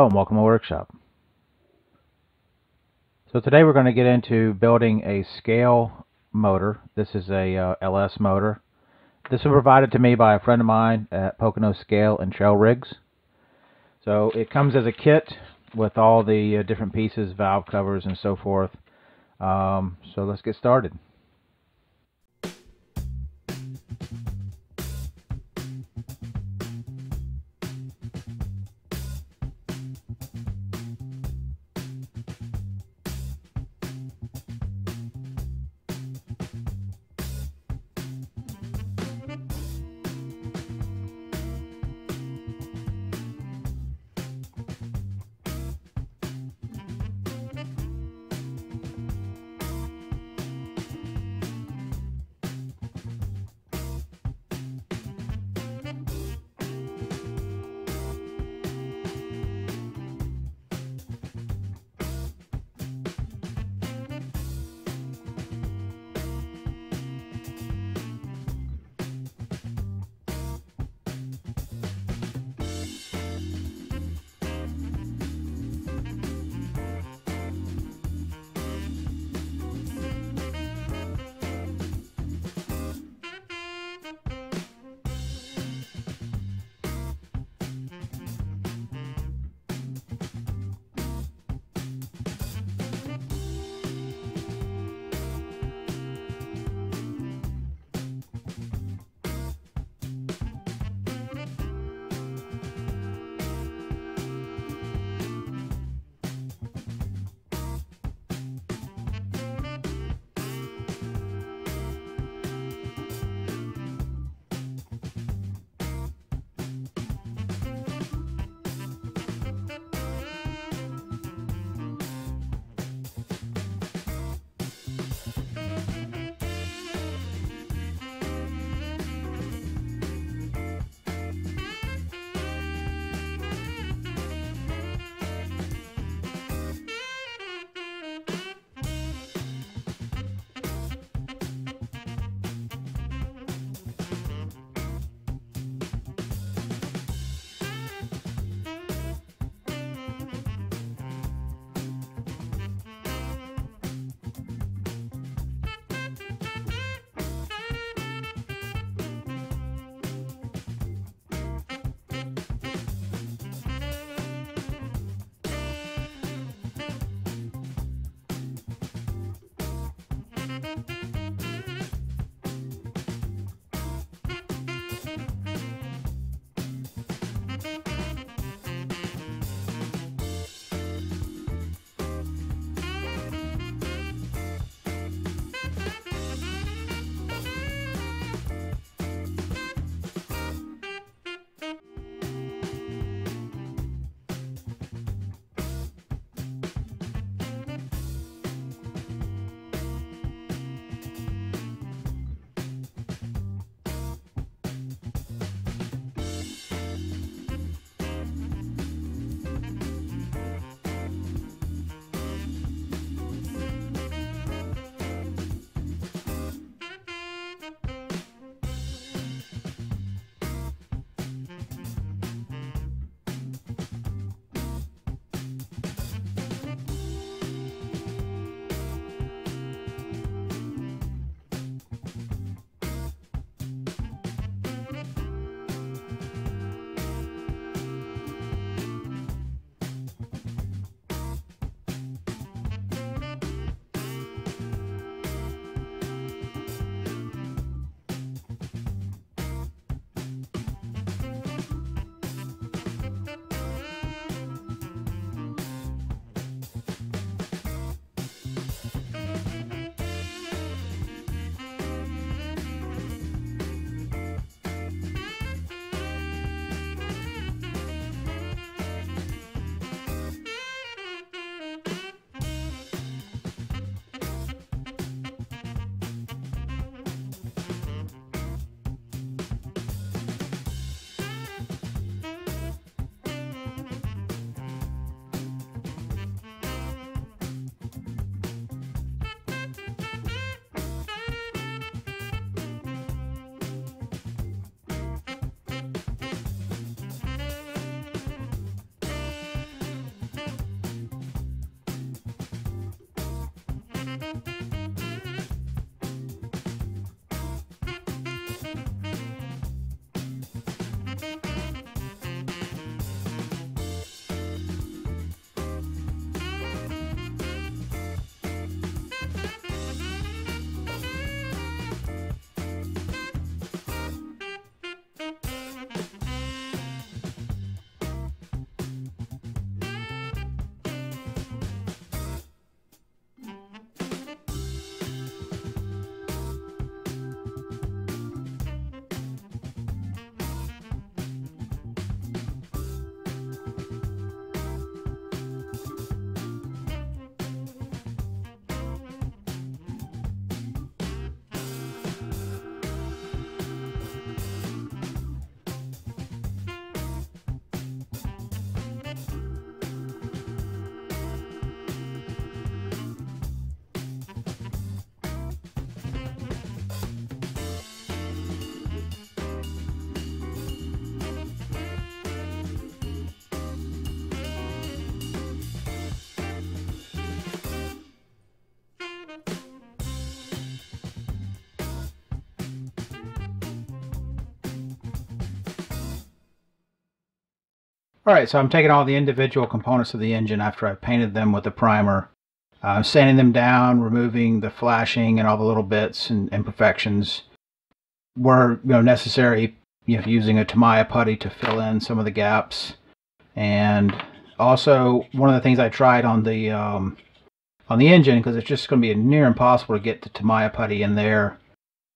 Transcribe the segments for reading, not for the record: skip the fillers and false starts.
Hello and welcome to my workshop. So today we're going to get into building a scale motor. This is a LS motor. This was provided to me by a friend of mine at Pocono Scale and Trail Rigs. So it comes as a kit with all the different pieces, valve covers and so forth. So let's get started. Alright, so I'm taking all the individual components of the engine after I've painted them with the primer. Sanding them down, removing the flashing and all the little bits and imperfections were necessary, using a Tamiya putty to fill in some of the gaps. And also, one of the things I tried on the engine, because it's just going to be near impossible to get the Tamiya putty in there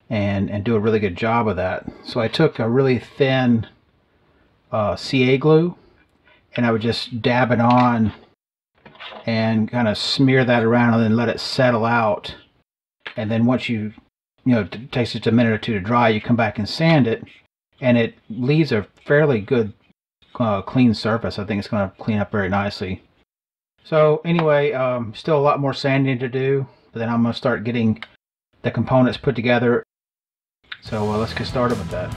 and do a really good job of that. So I took a really thin CA glue, and I would just dab it on and kind of smear that around and then let it settle out. And then once it takes just a minute or two to dry, you come back and sand it, and it leaves a fairly good clean surface. I think it's going to clean up very nicely. So anyway, still a lot more sanding to do, but then I'm going to start getting the components put together. So let's get started with that.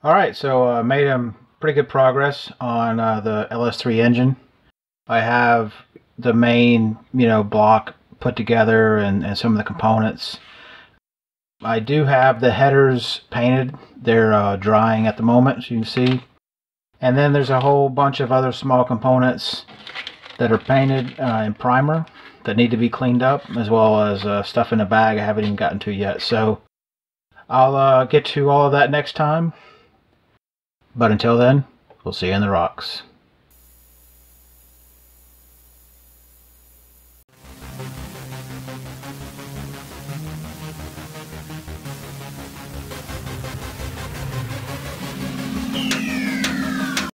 Alright, so I made pretty good progress on the LS3 engine. I have the main, block put together and some of the components. I do have the headers painted. They're drying at the moment, as you can see. And then there's a whole bunch of other small components that are painted in primer that need to be cleaned up, as well as stuff in the bag I haven't even gotten to yet. So I'll get to all of that next time. But until then, we'll see you in the rocks.